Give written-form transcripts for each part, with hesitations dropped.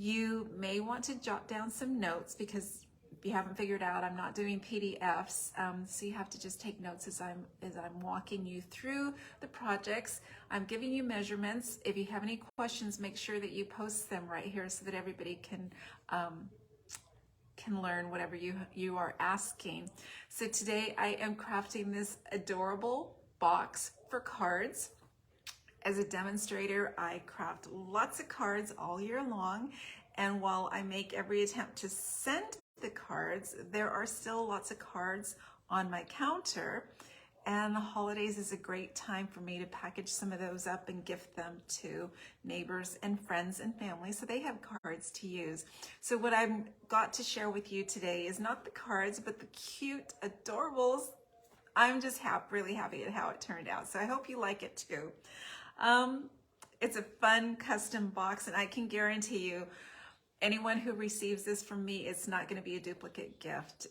You may want to jot down some notes because if you haven't figured out, I'm not doing PDFs, so you have to just take notes as I'm walking you through the projects. I'm giving you measurements. If you have any questions, make sure that you post them right here so that everybody can learn whatever you are asking. So today I am crafting this adorable box for cards. As a demonstrator, I craft lots of cards all year long, and while I make every attempt to send the cards, there are still lots of cards on my counter, and the holidays is a great time for me to package some of those up and gift them to neighbors and friends and family so they have cards to use. So what I've got to share with you today is not the cards, but the cute adorables. I'm just really happy at how it turned out, so I hope you like it too. It's a fun custom box, and I can guarantee you anyone who receives this from me, it's not going to be a duplicate gift.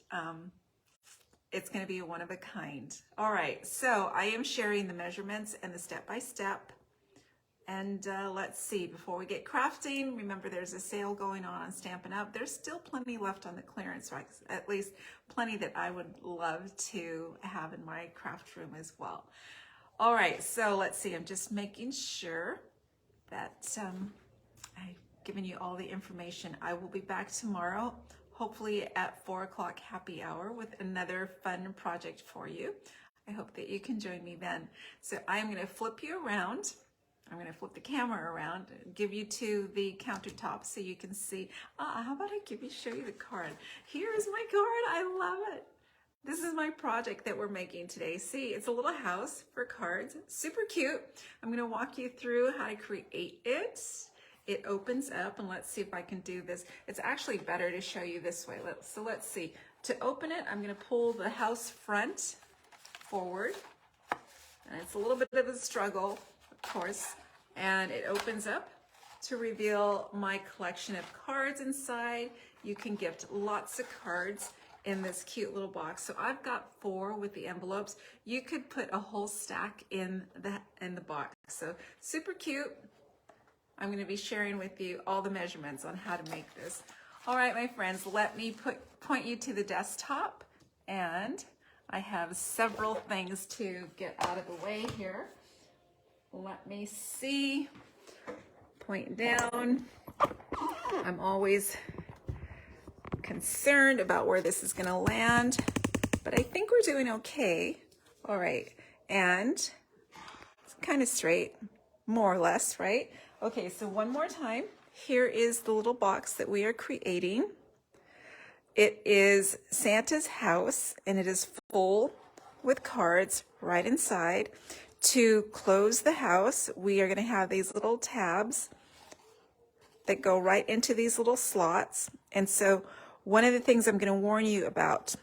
It's going to be a one of a kind. All right, so I am sharing the measurements and the step-by-step. And let's see, before we get crafting, remember there's a sale going on Stampin' Up. There's still plenty left on the clearance racks, at least plenty that I would love to have in my craft room as well. All right, so let's see, I'm just making sure that I've given you all the information. I will be back tomorrow, hopefully at 4 o'clock happy hour with another fun project for you. I hope that you can join me then. So I'm gonna flip you around. I'm gonna flip the camera around and give you to the countertop so you can see. How about I show you the card? Here's my card, I love it. This is my project that we're making today. See, it's a little house for cards, super cute. I'm gonna walk you through how to create it. It opens up, and let's see if I can do this. It's actually better to show you this way. So let's see. To open it, I'm gonna pull the house front forward, and it's a little bit of a struggle, of course, and it opens up to reveal my collection of cards inside. You can gift lots of cards in this cute little box. So I've got 4 with the envelopes. You could put a whole stack in the box. So super cute. I'm going to be sharing with you all the measurements on how to make this. All right, my friends, let me point you to the desktop, and I have several things to get out of the way here. Let me see. Point down. I'm always concerned about where this is going to land, but I think we're doing okay. All right, and it's kind of straight, more or less, right? Okay, so one more time. Here is the little box that we are creating. It is Santa's house, and it is full with cards right inside. To close the house, we are going to have these little tabs that go right into these little slots. And so one of the things I'm going to warn you about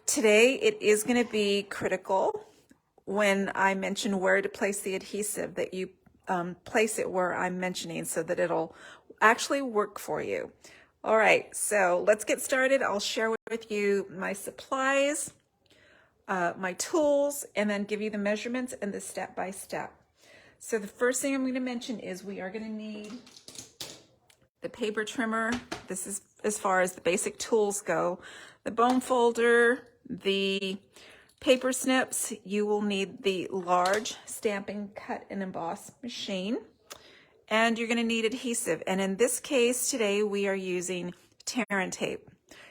today, it is going to be critical when I mention where to place the adhesive, that you place it where I'm mentioning so that it'll actually work for you. All right, so let's get started. I'll share with you my supplies, my tools, and then give you the measurements and the step-by-step. So the first thing I'm going to mention is we are going to need the paper trimmer. This is as far as the basic tools go. The bone folder, the paper snips. You will need the large stamping cut and emboss machine, and you're going to need adhesive. And in this case today, we are using tear and tape.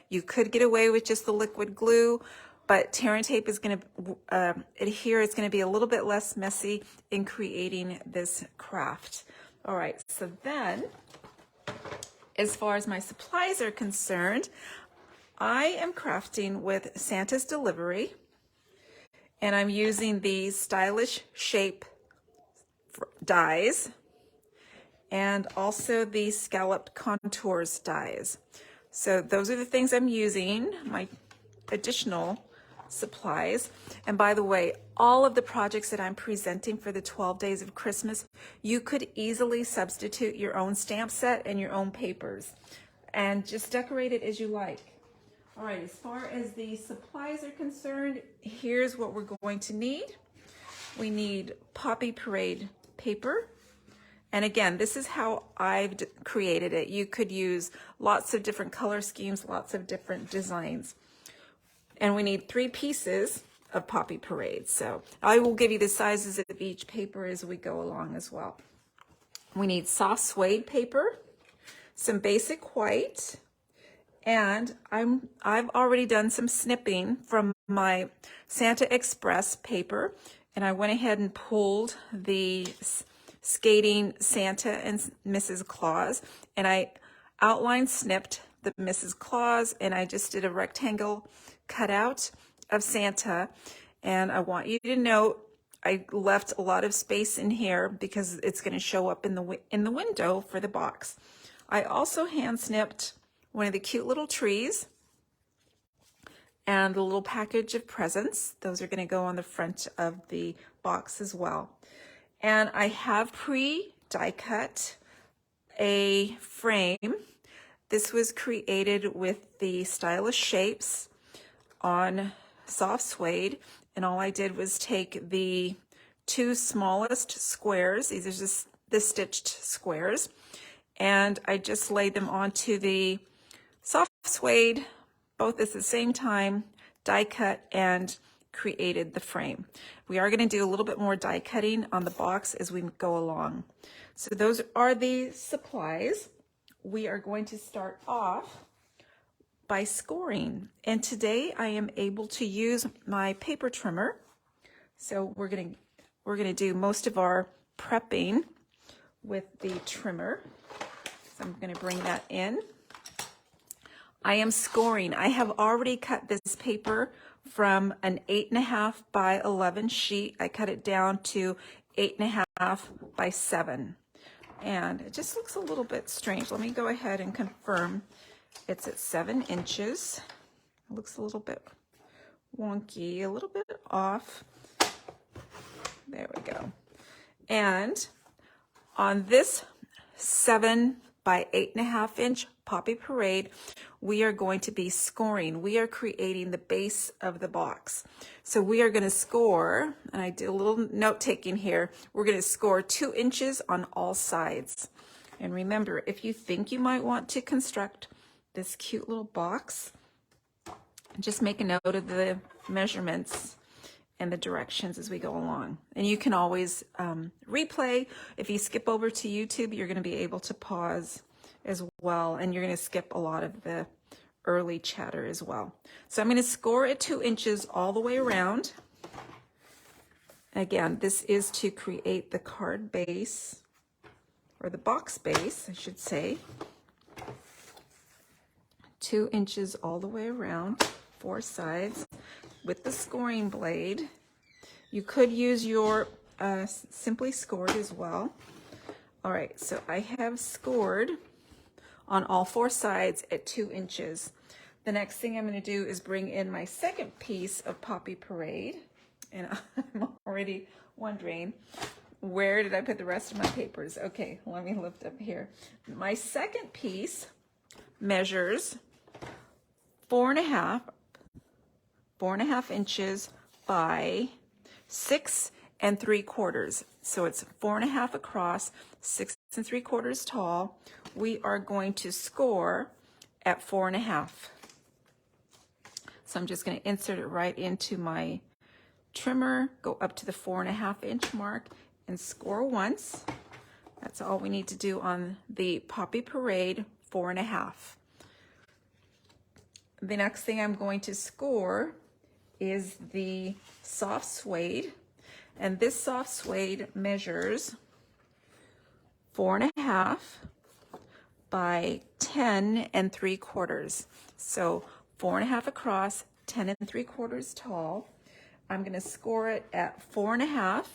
You could get away with just the liquid glue, but tear and tape is going to adhere. It's going to be a little bit less messy in creating this craft. All right, so then as far as my supplies are concerned, I am crafting with Santa's Delivery, and I'm using the Stylish Shape dies and also the Scalloped Contours dies. So those are the things I'm using, my additional supplies. And by the way, all of the projects that I'm presenting for the 12 days of Christmas, you could easily substitute your own stamp set and your own papers and just decorate it as you like. All right, as far as the supplies are concerned, here's what we're going to need. We need Poppy Parade paper. And again, this is how I've created it. You could use lots of different color schemes, lots of different designs. And we need 3 pieces of Poppy Parade. So I will give you the sizes of each paper as we go along as well. We need soft suede paper, some basic white, and I've already done some snipping from my Santa Express paper, and I went ahead and pulled the skating Santa and Mrs. Claus, and I outline snipped the Mrs. Claus, and I just did a rectangle cutout of Santa. And I want you to note I left a lot of space in here because it's going to show up in the window for the box. I also hand snipped one of the cute little trees and a little package of presents. Those are going to go on the front of the box as well. And I have die cut a frame. This was created with the Stylish Shapes on soft suede, and all I did was take the 2 smallest squares, these are just the stitched squares, and I just laid them onto the soft suede, both at the same time, die cut, and created the frame. We are going to do a little bit more die cutting on the box as we go along. So those are the supplies. We are going to start off by scoring, and today I am able to use my paper trimmer. So we're gonna do most of our prepping with the trimmer. So I'm gonna bring that in. I am scoring. I have already cut this paper from an 8.5 by 11 sheet. I cut it down to 8.5 by 7. And it just looks a little bit strange. Let me go ahead and confirm it's at 7 inches. It looks a little bit wonky, a little bit off. There we go. And on this 7 by 8.5 inch Poppy Parade, we are going to be scoring. We are creating the base of the box. So we are going to score, and I did a little note taking here, we're going to score 2 inches on all sides. And remember, if you think you might want to construct this cute little box, just make a note of the measurements and the directions as we go along. And you can always replay. If you skip over to YouTube, you're going to be able to pause as well, and you're going to skip a lot of the early chatter as well. So I'm going to score at 2 inches all the way around. Again, this is to create the card base, or the box base, I should say. 2 inches all the way around, 4 sides with the scoring blade. You could use your Simply Scored as well. All right, so I have scored on all 4 sides at 2 inches. The next thing I'm going to do is bring in my second piece of Poppy Parade. And I'm already wondering, where did I put the rest of my papers? Okay, let me lift up here. My second piece measures 4.5 inches by 6 3/4. So it's 4.5 across, 6 3/4 tall. We are going to score at 4.5. So I'm just going to insert it right into my trimmer, go up to the 4.5 inch mark and score once. That's all we need to do on the Poppy Parade 4.5. The next thing I'm going to score is the soft suede. And this soft suede measures 4.5 by 10 3/4. So 4.5 across, 10 3/4 tall. I'm going to score it at 4.5.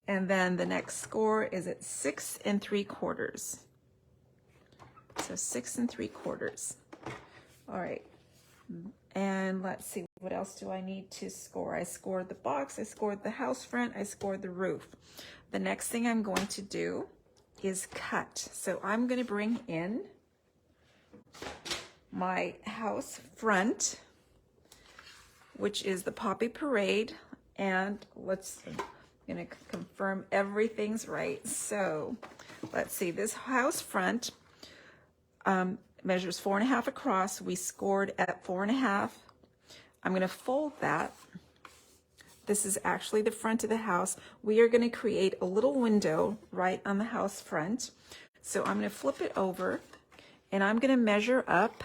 And then the next score is at 6 3/4. So 6 3/4. All right. And let's see, what else do I need to score? I scored the box, I scored the house front, I scored the roof. The next thing I'm going to do is cut. So I'm going to bring in my house front, which is the Poppy Parade. And I'm gonna confirm everything's right. So let's see, this house front measures 4.5 across. We scored at 4.5. I'm gonna fold that. This is actually the front of the house. We are gonna create a little window right on the house front. So I'm gonna flip it over and I'm gonna measure up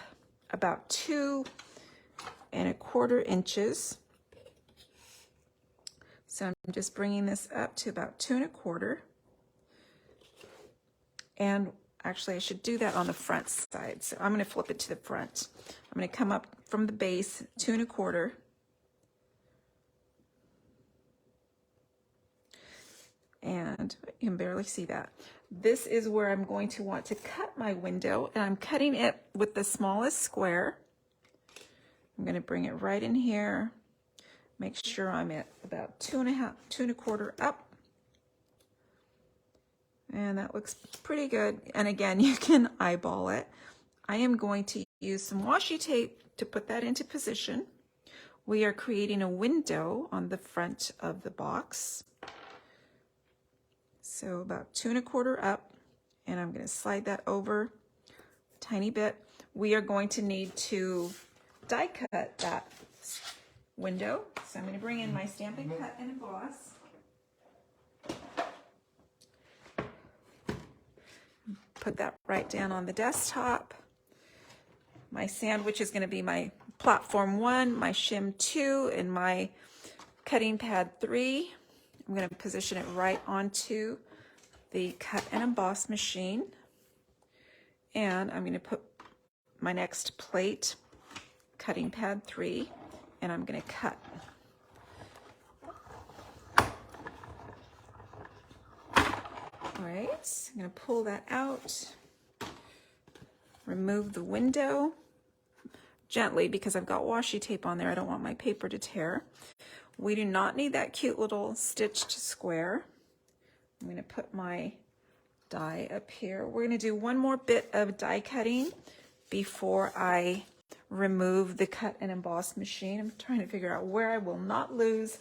about 2.25 inches. So I'm just bringing this up to about 2.25. And actually I should do that on the front side. So I'm gonna flip it to the front. I'm gonna come up from the base 2.25. And you can barely see that. This is where I'm going to want to cut my window, and I'm cutting it with the smallest square. I'm going to bring it right in here. Make sure I'm at about 2.25 up. And that looks pretty good. And again, you can eyeball it. I am going to use some washi tape to put that into position. We are creating a window on the front of the box. So about 2.25 up, and I'm going to slide that over a tiny bit. We are going to need to die cut that window. So I'm going to bring in my Stampin' Cut and Emboss. Put that right down on the desktop. My sandwich is going to be my platform 1, my shim 2, and my cutting pad 3. I'm going to position it right onto the cut and emboss machine. And I'm going to put my next plate, cutting pad 3, and I'm going to cut. All right, I'm going to pull that out, remove the window gently because I've got washi tape on there. I don't want my paper to tear. We do not need that cute little stitched square. I'm going to put my die up here. We're going to do one more bit of die cutting before I remove the cut and emboss machine. I'm trying to figure out where I will not lose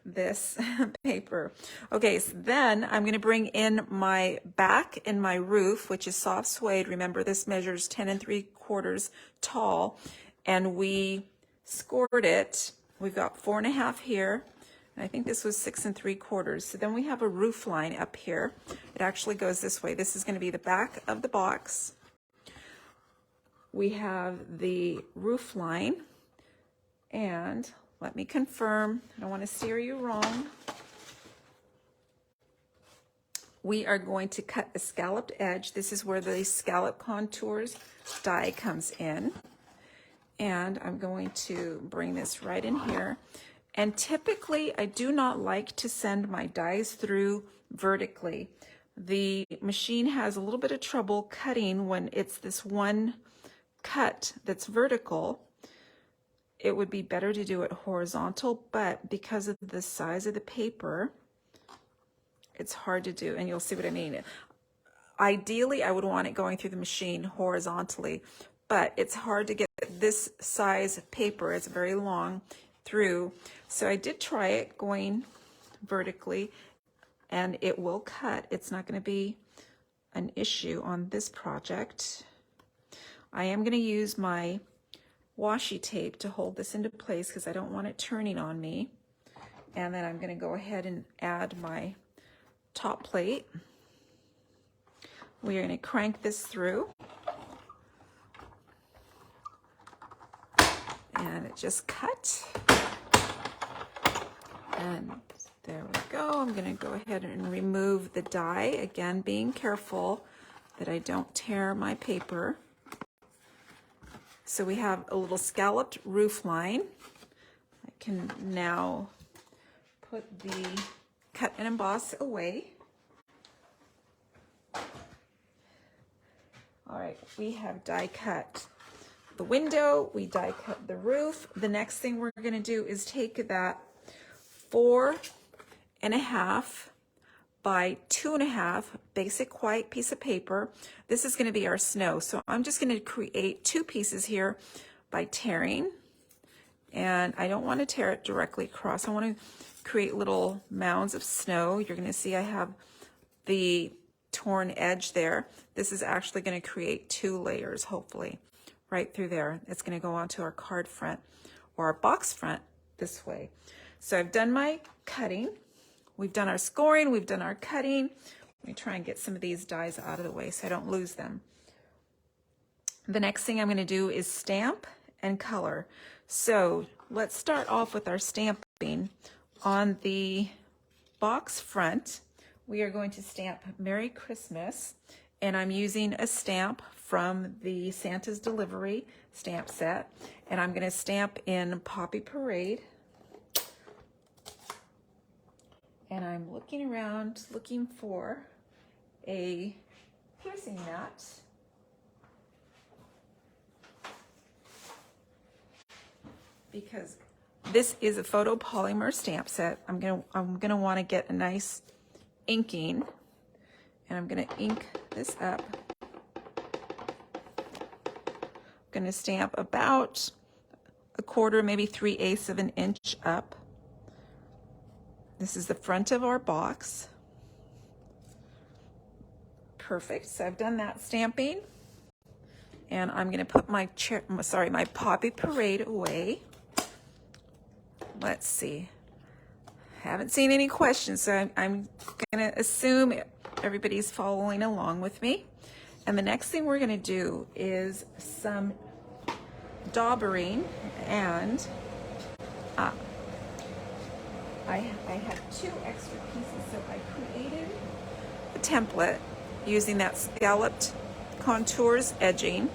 this paper. Okay, so then I'm going to bring in my back and my roof, which is soft suede. Remember, this measures 10.75 tall, and we scored it. We've got 4.5 here, and I think this was 6.75. So then we have a roof line up here. It actually goes this way. This is going to be the back of the box. We have the roof line, and let me confirm, I don't want to steer you wrong. We are going to cut a scalloped edge. This is where the scallop contours die comes in. And I'm going to bring this right in here. And typically, I do not like to send my dies through vertically. The machine has a little bit of trouble cutting when it's this one cut that's vertical. It would be better to do it horizontal, but because of the size of the paper, it's hard to do, and you'll see what I mean. Ideally, I would want it going through the machine horizontally, but it's hard to get this size paper, it's very long, through. So I did try it going vertically, and it will cut. It's not going to be an issue on this project. I am going to use my washi tape to hold this into place because I don't want it turning on me. And then I'm going to go ahead and add my top plate. We are going to crank this through. And it just cut. And there we go. I'm going to go ahead and remove the die. Again, being careful that I don't tear my paper. So we have a little scalloped roof line. I can now put the cut and emboss away. All right, we have die cut the window, we die cut the roof. The next thing we're going to do is take that 4.5 by 2.5 basic white piece of paper. This is going to be our snow. So I'm just going to create 2 pieces here by tearing. And I don't want to tear it directly across. I want to create little mounds of snow. You're going to see I have the torn edge there. This is actually going to create 2 layers, hopefully, right through there. It's going to go onto our card front or our box front this way. So I've done my cutting. We've done our scoring. We've done our cutting. Let me try and get some of these dies out of the way so I don't lose them. The next thing I'm going to do is stamp and color. So let's start off with our stamping. On the box front, we are going to stamp Merry Christmas, and I'm using a stamp from the Santa's Delivery stamp set, and I'm going to stamp in Poppy Parade. And I'm looking around looking for a piercing mat. Because this is a photopolymer stamp set. I'm gonna want to get a nice inking, and I'm gonna ink this up. I'm gonna stamp about 1/4, maybe 3/8 of an inch up. This is the front of our box. Perfect. So I've done that stamping, and I'm gonna put my my Poppy Parade away. Let's see. Haven't seen any questions, so I'm gonna assume everybody's following along with me. And the next thing we're gonna do is some daubering, and I had 2 extra pieces, so I created a template using that scalloped contours edging.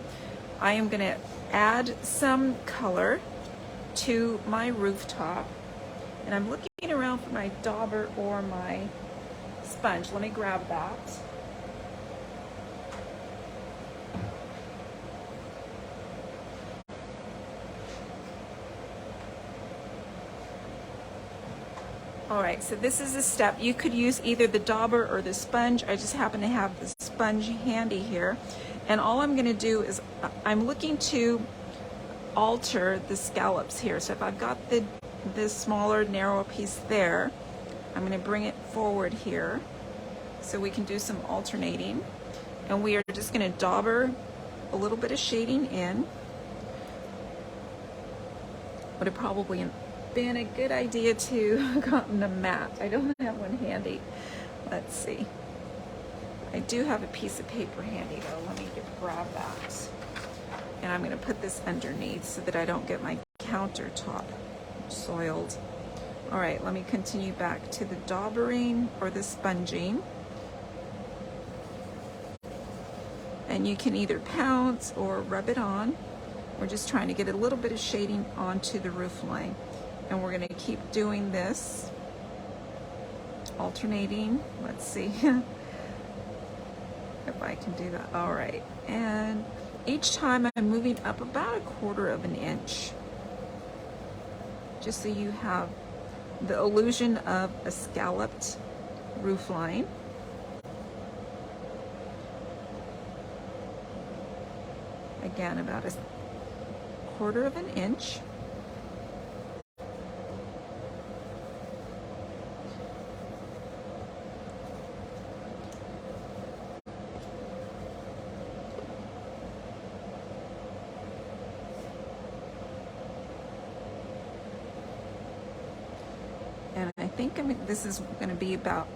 I am gonna add some color to my rooftop, and I'm looking around for my dauber or my sponge. Let me grab that. All right, so this is a step. You could use either the dauber or the sponge. I just happen to have the sponge handy here, and all I'm going to do is I'm looking to alter the scallops here. So if I've got this smaller, narrow piece there, I'm going to bring it forward here so we can do some alternating. And we are just going to dauber a little bit of shading in. Would have probably been a good idea to have gotten a mat. I don't have one handy. Let's see. I do have a piece of paper handy though. Let me grab that. And I'm going to put this underneath so that I don't get my countertop soiled. All right, let me continue back to the daubering or the sponging. And you can either pounce or rub it on. We're just trying to get a little bit of shading onto the roof line. And we're going to keep doing this, alternating. Let's see if I can do that. All right, and each time I'm moving up about 1/4 of an inch, just so you have the illusion of a scalloped roof line. Again, about 1/4 of an inch. And I think this is going to be about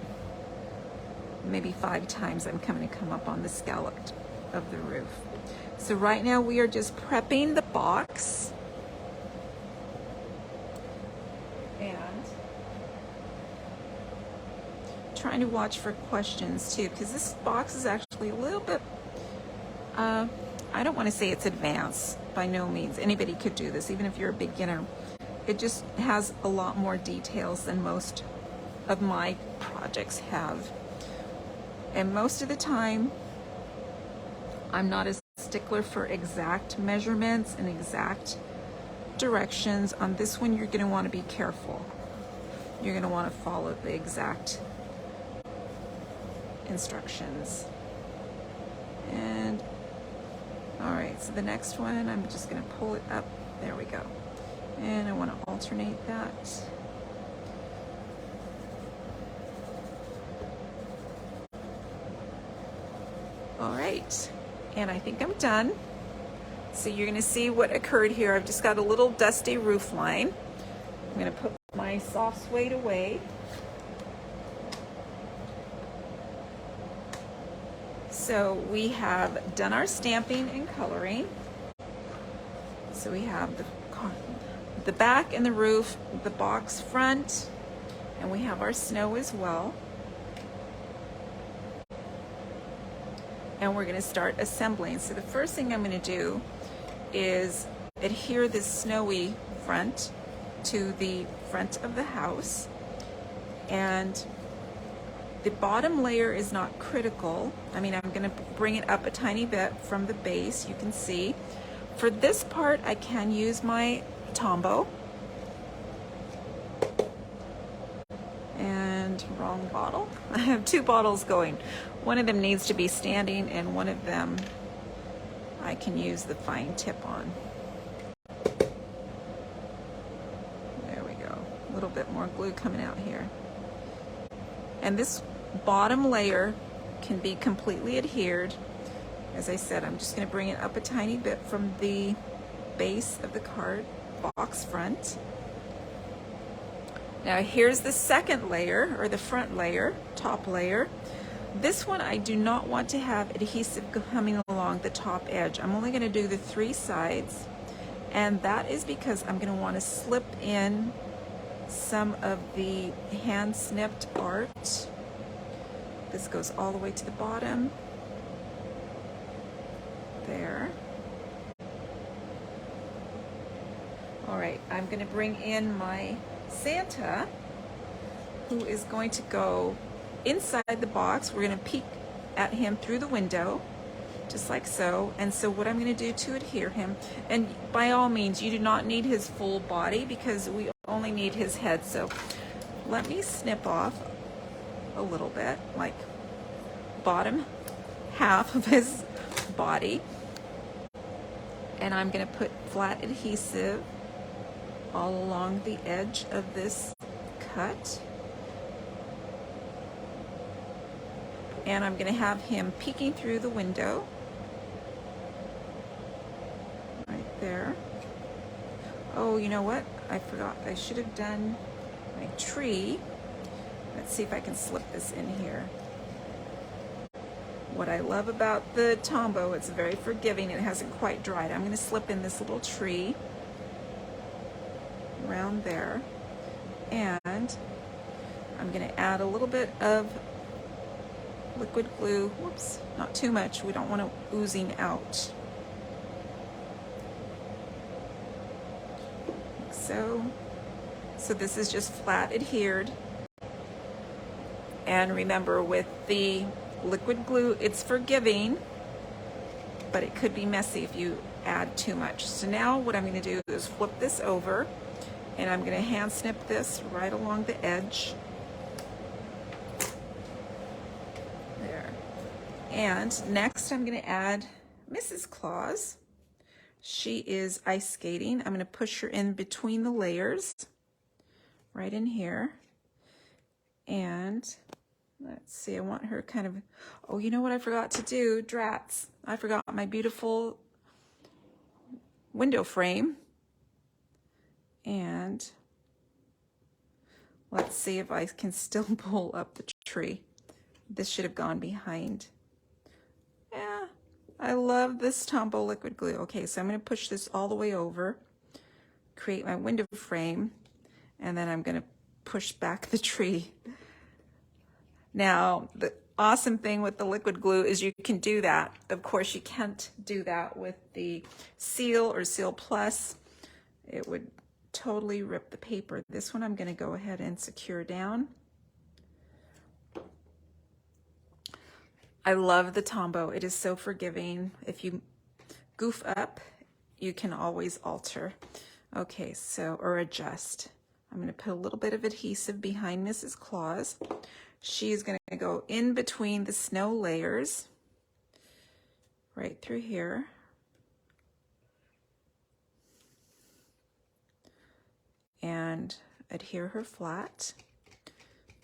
maybe 5 times I'm going to come up on the scallop of the roof. So right now we are just prepping the box. And trying to watch for questions too, because this box is actually a little bit, I don't want to say it's advanced, by no means. Anybody could do this, even if you're a beginner. It just has a lot more details than most of my projects have. And most of the time, I'm not a stickler for exact measurements and exact directions. On this one, you're going to want to be careful. You're going to want to follow the exact instructions. And all right, so the next one, I'm just going to pull it up. There we go. And I want to alternate that. All right, and I think I'm done. So you're gonna see what occurred here. I've just got a little dusty roof line. I'm gonna put my soft suede away. So we have done our stamping and coloring. So we have the back and the roof, the box front, and we have our snow as well. And we're going to start assembling. So the first thing I'm going to do is adhere this snowy front to the front of the house. And the bottom layer is not critical. I mean, I'm going to bring it up a tiny bit from the base, you can see. For this part, I can use my Tombow. And wrong bottle. I have two bottles going. One of them needs to be standing and one of them I can use the fine tip on. There we go. A little bit more glue coming out here. And this bottom layer can be completely adhered. As I said, I'm just going to bring it up a tiny bit from the base of the card box front. Now here's the second layer, or the front layer, top layer. This one I do not want to have adhesive coming along the top edge. I'm only going to do the 3 sides, and that is because I'm going to want to slip in some of the hand snipped art. This goes all the way to the bottom. There. All right, I'm going to bring in my Santa, who is going to go inside the box. We're going to peek at him through the window, just like so. And so what I'm going to do to adhere him, and by all means, you do not need his full body because we only need his head. So let me snip off a little bit, like bottom half of his body. And I'm going to put flat adhesive all along the edge of this cut. And I'm going to have him peeking through the window. Right there. Oh, you know what? I forgot. I should have done my tree. Let's see if I can slip this in here. What I love about the Tombow, it's very forgiving. It hasn't quite dried. I'm going to slip in this little tree around there, and I'm going to add a little bit of liquid glue. Whoops, not too much. We don't want it oozing out. Like so. So this is just flat adhered. And remember, with the liquid glue, it's forgiving, but it could be messy if you add too much. So now what I'm going to do is flip this over, and I'm going to hand snip this right along the edge. There. And next I'm going to add Mrs. Claus. She is ice skating. I'm going to push her in between the layers, right in here. And let's see, I want her kind of, oh, you know what I forgot to do? Drats. I forgot my beautiful window frame. And let's see if I can still pull up the tree. This should have gone behind. Yeah, I love this Tombow liquid glue. Okay, so I'm going to push this all the way over, create my window frame, and then I'm going to push back the tree. Now, the awesome thing with the liquid glue is you can do that. Of course, you can't do that with the Seal or Seal Plus. It would totally rip the paper. This one I'm going to go ahead and secure down. I love the Tombow. It is so forgiving. If you goof up, you can always alter. Okay, so, or adjust. I'm going to put a little bit of adhesive behind Mrs. Claus. She's going to go in between the snow layers, right through here. And adhere her flat.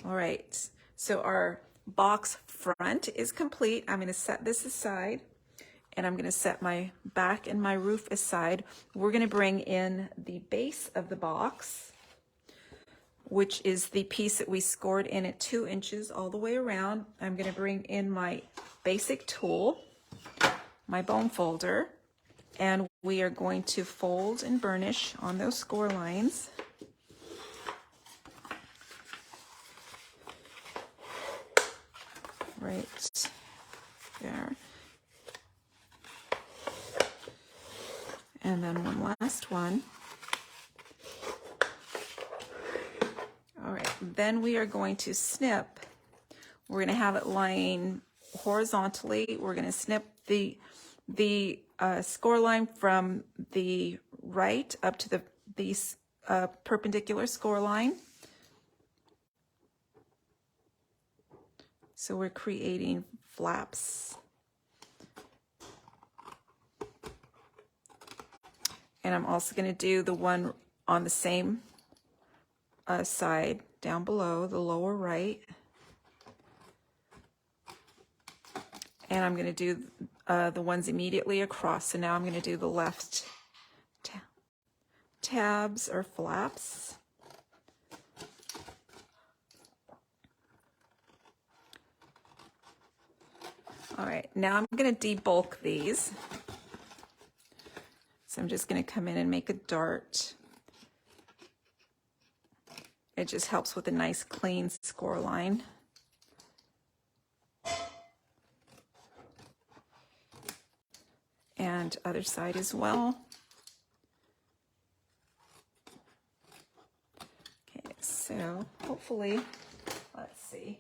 All right, so our box front is complete. I'm going to set this aside, and I'm going to set my back and my roof aside. We're going to bring in the base of the box, which is the piece that we scored in at 2 inches all the way around. I'm going to bring in my basic tool, my bone folder, and we are going to fold and burnish on those score lines. Right there. And then one last one. All right, then we are going to snip. We're going to have it lying horizontally. We're going to snip the score line from the right up to the perpendicular score line. So we're creating flaps. And I'm also going to do the one on the same side down below, the lower right. And I'm going to do the ones immediately across. So now I'm going to do the left tabs or flaps. All right, now I'm going to debulk these. So I'm just going to come in and make a dart. It just helps with a nice clean score line. And other side as well. Okay, so hopefully, let's see.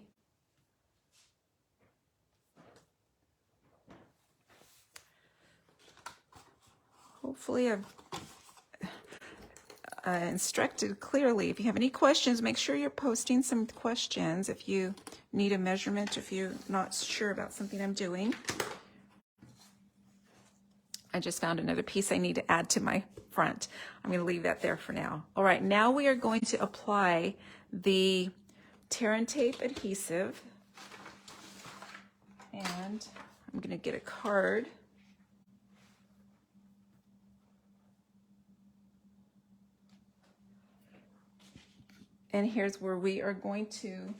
Hopefully I've instructed clearly. If you have any questions, make sure you're posting some questions. If you need a measurement, if you're not sure about something I'm doing. I just found another piece I need to add to my front. I'm going to leave that there for now. All right, now we are going to apply the tear and tape adhesive. And I'm going to get a card. And here's where we are going to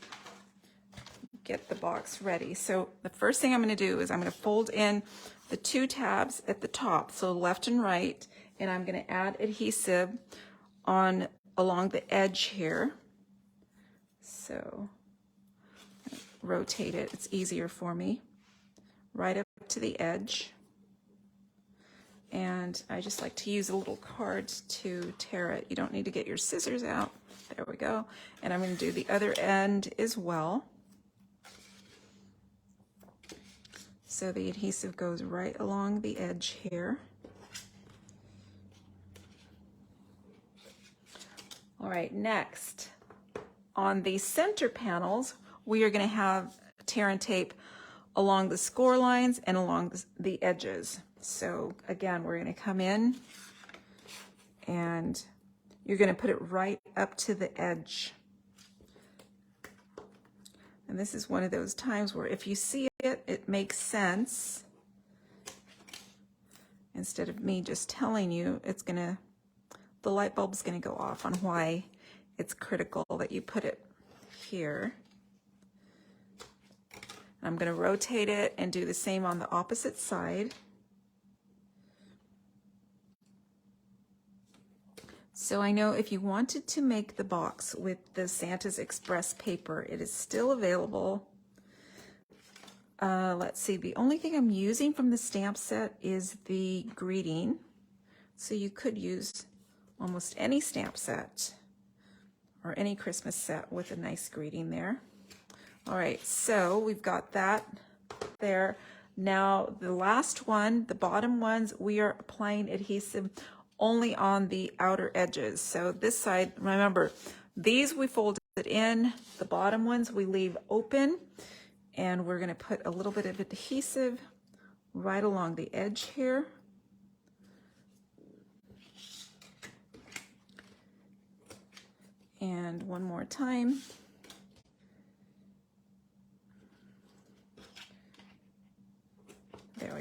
get the box ready. So the first thing I'm going to do is I'm going to fold in the 2 tabs at the top, so left and right, and I'm going to add adhesive along the edge here. So rotate it, it's easier for me, right up to the edge. And I just like to use a little card to tear it. You don't need to get your scissors out. There we go. And I'm going to do the other end as well. So the adhesive goes right along the edge here. All right, next, on the center panels, we are going to have tear and tape along the score lines and along the edges. So again, we're going to come in and you're going to put it right up to the edge. And this is one of those times where if you see it, it makes sense. Instead of me just telling you, the light bulb's going to go off on why it's critical that you put it here. I'm going to rotate it and do the same on the opposite side. So I know if you wanted to make the box with the Santa's Express paper, it is still available. Let's see, the only thing I'm using from the stamp set is the greeting. So you could use almost any stamp set or any Christmas set with a nice greeting there. All right, so we've got that there. Now the last one, the bottom ones, we are applying adhesive only on the outer edges. So this side, remember, these we folded in, the bottom ones we leave open, and we're going to put a little bit of adhesive right along the edge here. And one more time.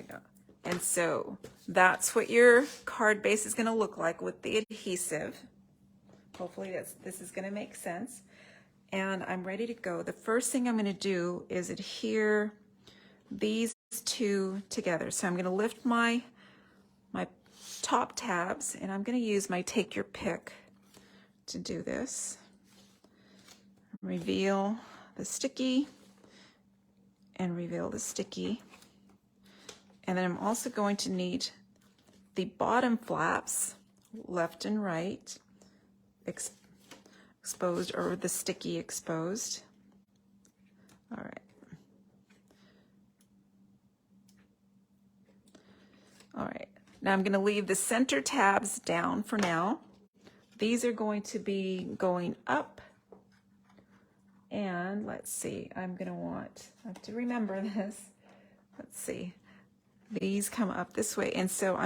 Yeah. And so that's what your card base is going to look like with the adhesive. Hopefully this is going to make sense. And I'm ready to go. The first thing I'm going to do is adhere these two together. So I'm going to lift my top tabs, and I'm going to use my take your pick to do this. Reveal the sticky and reveal the sticky. And then I'm also going to need the bottom flaps, left and right, exposed, or the sticky exposed. All right. All right. Now I'm going to leave the center tabs down for now. These are going to be going up. And let's see, I have to remember this. Let's see. These come up this way. And so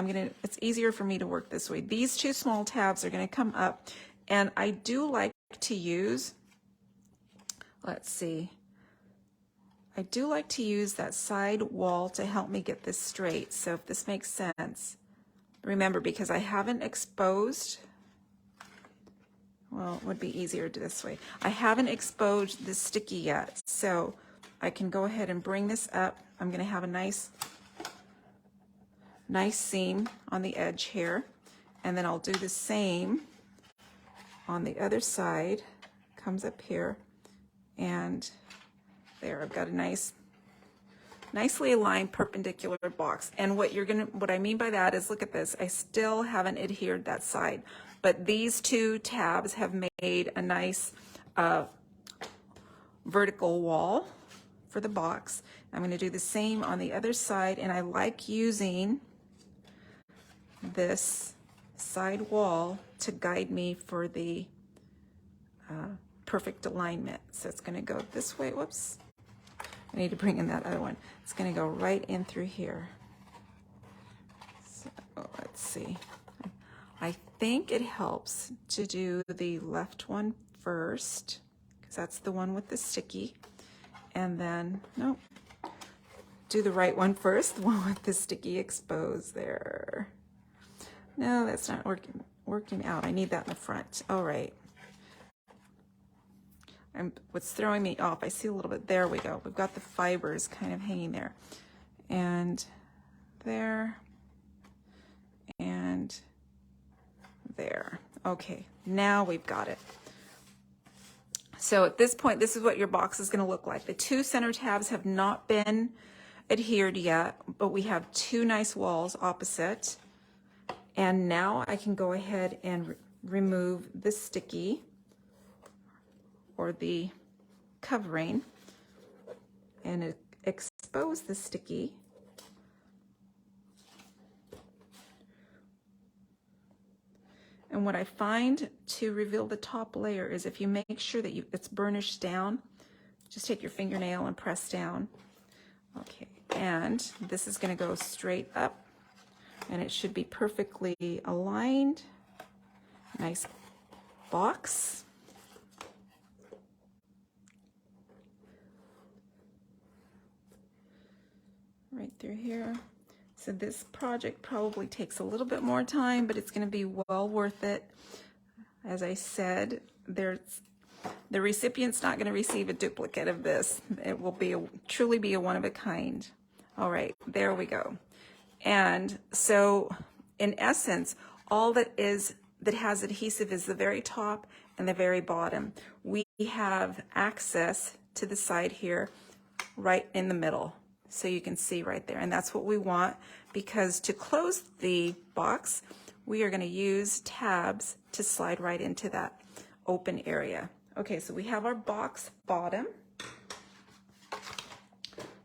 it's easier for me to work this way. These two small tabs are going to come up. And I do like to use, let's see, I do like to use that side wall to help me get this straight. So if this makes sense, remember, because I haven't exposed, well, it would be easier this way. I haven't exposed the sticky yet. So I can go ahead and bring this up. I'm going to have a nice seam on the edge here. And then I'll do the same on the other side. Comes up here, and there, I've got a nicely aligned perpendicular box. And what I mean by that is, look at this, I still haven't adhered that side, but these two tabs have made a nice vertical wall for the box. I'm going to do the same on the other side, and I like using this side wall to guide me for the perfect alignment. So it's going to go this way. Whoops. I need to bring in that other one. It's going to go right in through here. So let's see. I think it helps to do the left one first, because that's the one with the sticky. And then, nope, do the right one first, the one with the sticky exposed there. No, that's not working out. I need that in the front. All right. What's throwing me off, I see a little bit, there we go. We've got the fibers kind of hanging there. And there, and there. Okay, now we've got it. So at this point, this is what your box is going to look like. The two center tabs have not been adhered yet, but we have two nice walls opposite. And now I can go ahead and remove the sticky, or the covering, and expose the sticky. And what I find to reveal the top layer is, if you make sure that it's burnished down, just take your fingernail and press down. Okay, and this is going to go straight up, and it should be perfectly aligned. Nice box. Right through here. So this project probably takes a little bit more time, but it's going to be well worth it. As I said, the recipient's not going to receive a duplicate of this. It will truly be a one of a kind. All right, there we go. And so in essence, all that has adhesive is the very top and the very bottom. We have access to the side here, right in the middle. So you can see right there, and that's what we want, because to close the box, we are going to use tabs to slide right into that open area. Okay, so we have our box bottom.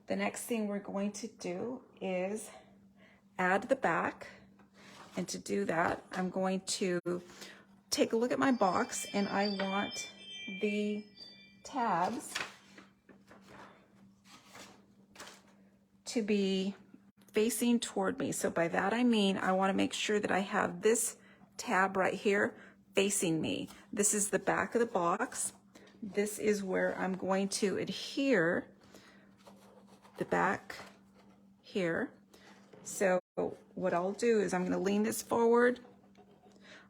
The next thing we're going to do is add the back, and to do that, I'm going to take a look at my box, and I want the tabs to be facing toward me. So by that I mean I want to make sure that I have this tab right here facing me. This is the back of the box. This is where I'm going to adhere the back here. So what I'll do is I'm going to lean this forward.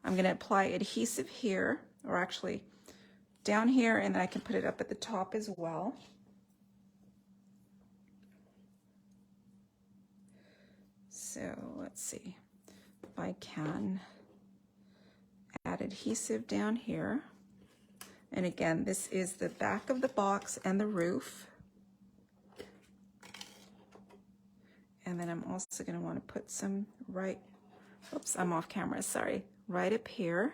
I'm going to apply adhesive here, or actually down here, and then I can put it up at the top as well. So let's see if I can add adhesive down here. And again, this is the back of the box and the roof. And then I'm also going to want to put some oops, I'm off camera, sorry, right up here.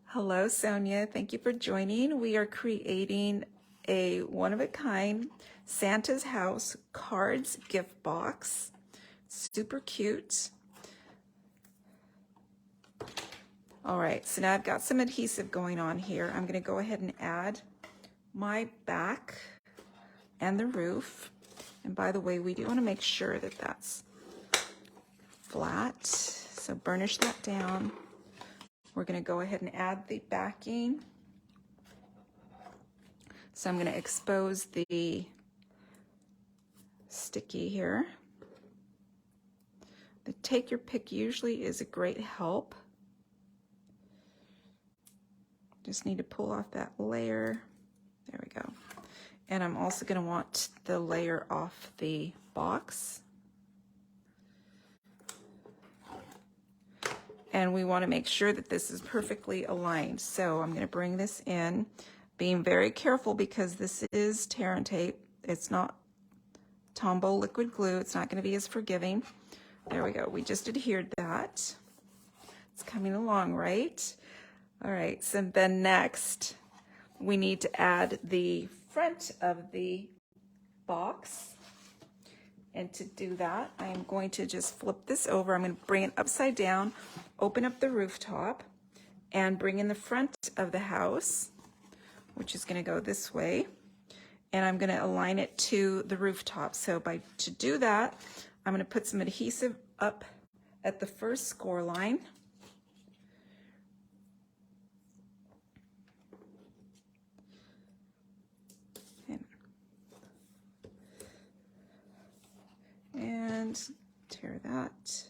Hello, Sonia. Thank you for joining. We are creating a one-of-a-kind Santa's House cards gift box. Super cute. All right, so now I've got some adhesive going on here. I'm going to go ahead and add my back and the roof. And by the way, we do want to make sure that that's flat. So burnish that down. We're going to go ahead and add the backing. So I'm going to expose the sticky here. The take your pick usually is a great help. Just need to pull off that layer. There we go. And I'm also going to want the layer off the box. And we want to make sure that this is perfectly aligned. So I'm going to bring this in, being very careful because this is tear and tape. It's not Tombow liquid glue. It's not going to be as forgiving. There we go. We just adhered that. It's coming along, right? All right. So then next, we need to add the front of the box. And to do that, I am going to just flip this over. I'm going to bring it upside down, open up the rooftop, and bring in the front of the house, which is going to go this way. And I'm going to align it to the rooftop. So to do that, I'm going to put some adhesive up at the first score line. And tear that.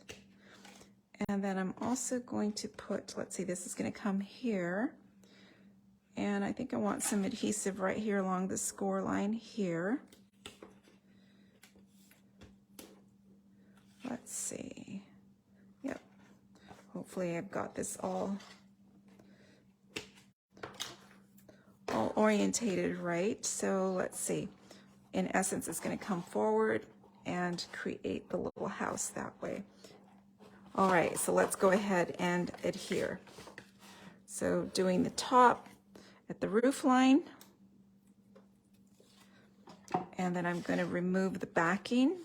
And then I'm also going to put, let's see, this is going to come here. And I think I want some adhesive right here along the score line here. Let's see. Yep. Hopefully I've got this all orientated right. So let's see. In essence, it's going to come forward and create the little house that way. All right, so let's go ahead and adhere. So doing the top at the roof line, and then I'm going to remove the backing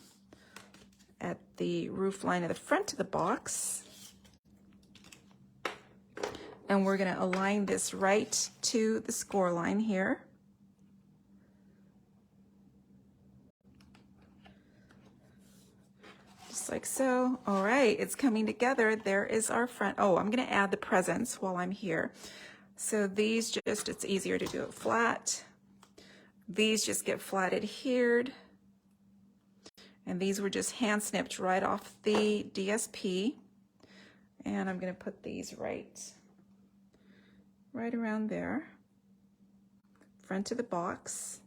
at the roof line of the front of the box. And we're going to align this right to the score line here. Just like so. All right, it's coming together. There is our front. Oh, I'm going to add the presents while I'm here. So these just, it's easier to do it flat. These just get flat adhered. And these were just hand snipped right off the DSP. And I'm going to put these right around there, front of the box.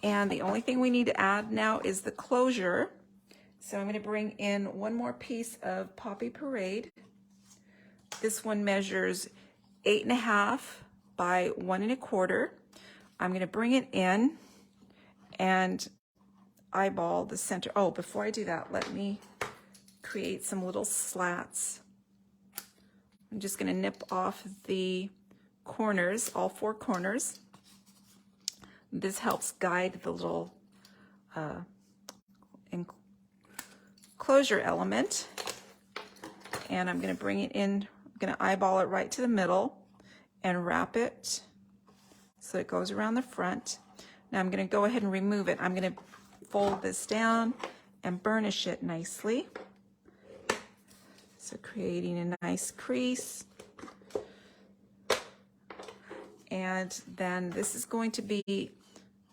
And the only thing we need to add now is the closure. So I'm going to bring in one more piece of Poppy Parade. This one measures 8.5 by 1 1/4. I'm going to bring it in and eyeball the center. Oh, before I do that, let me create some little slats. I'm just going to nip off the corners, all 4 corners. This helps guide the little enclosure element. And I'm going to bring it in, I'm going to eyeball it right to the middle and wrap it so it goes around the front. Now I'm going to go ahead and remove it. I'm going to fold this down and burnish it nicely. So creating a nice crease. And then this is going to be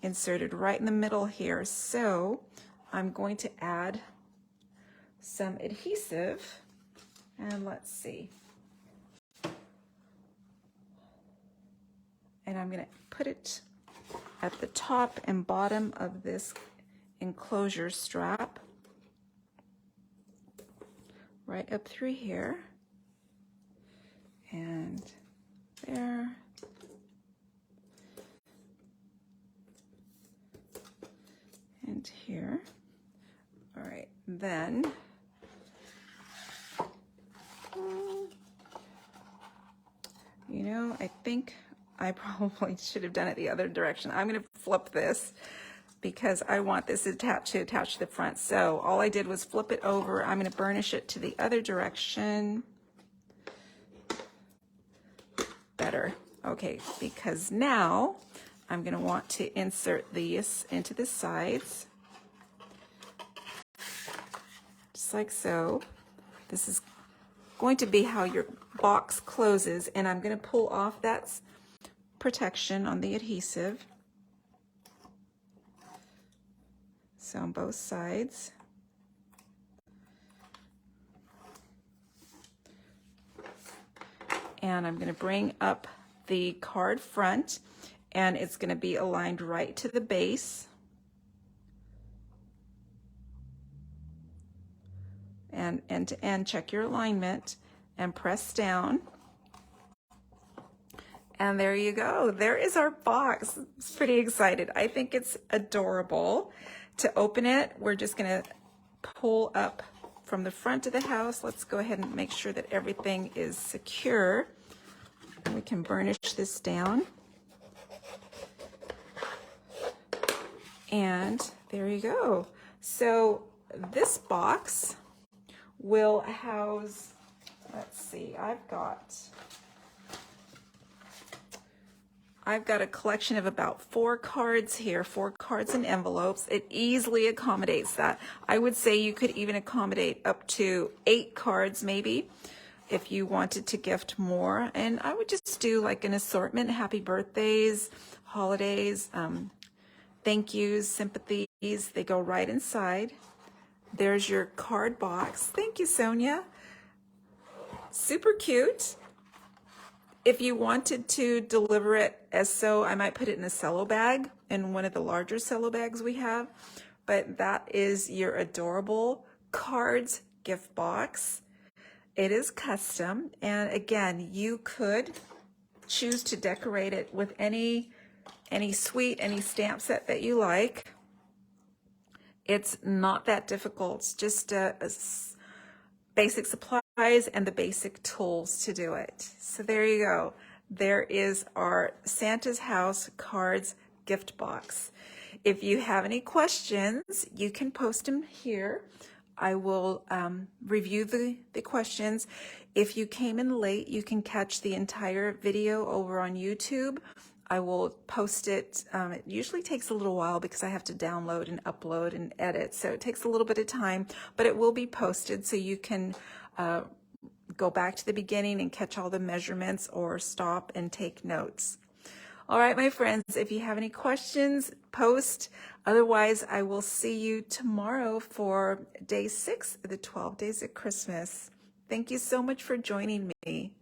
inserted right in the middle here. So I'm going to add some adhesive, and let's see. And I'm going to put it at the top and bottom of this enclosure strap, right up through here, and there, and here. All right, then you know, I think I probably should have done it the other direction. I'm going to flip this because I want this to attach to the front. So all I did was flip it over. I'm going to burnish it to the other direction. Better. Okay, because now I'm going to want to insert these into the sides. Just like so. This is going to be how your box closes, and I'm going to pull off that protection on the adhesive. So on both sides. And I'm going to bring up the card front, and it's going to be aligned right to the base. And end to end, check your alignment and press down. And there you go. There is our box. I'm pretty excited. I think it's adorable. To open it, we're just going to pull up from the front of the house. Let's go ahead and make sure that everything is secure. We can burnish this down. And there you go. So this box will house, let's see, I've got a collection of about 4 cards here, 4 cards and envelopes. It easily accommodates that. I would say you could even accommodate up to 8 cards maybe if you wanted to gift more. And I would just do like an assortment, happy birthdays, holidays, thank yous, sympathies. They go right inside. There's your card box. Thank you, Sonia. Super cute. If you wanted to deliver it as so, I might put it in a cello bag, in one of the larger cello bags we have. But that is your adorable cards gift box. It is custom. And again, you could choose to decorate it with any suite, any stamp set that you like. It's not that difficult. It's just basic supplies and the basic tools to do it. So there you go. There is our Santa's House cards gift box. If you have any questions, you can post them here. I will review the questions. If you came in late, you can catch the entire video over on YouTube. I will post it. It usually takes a little while because I have to download and upload and edit. So it takes a little bit of time, but it will be posted so you can go back to the beginning and catch all the measurements or stop and take notes. All right, my friends, if you have any questions, post. Otherwise, I will see you tomorrow for day 6 of the 12 days of Christmas. Thank you so much for joining me.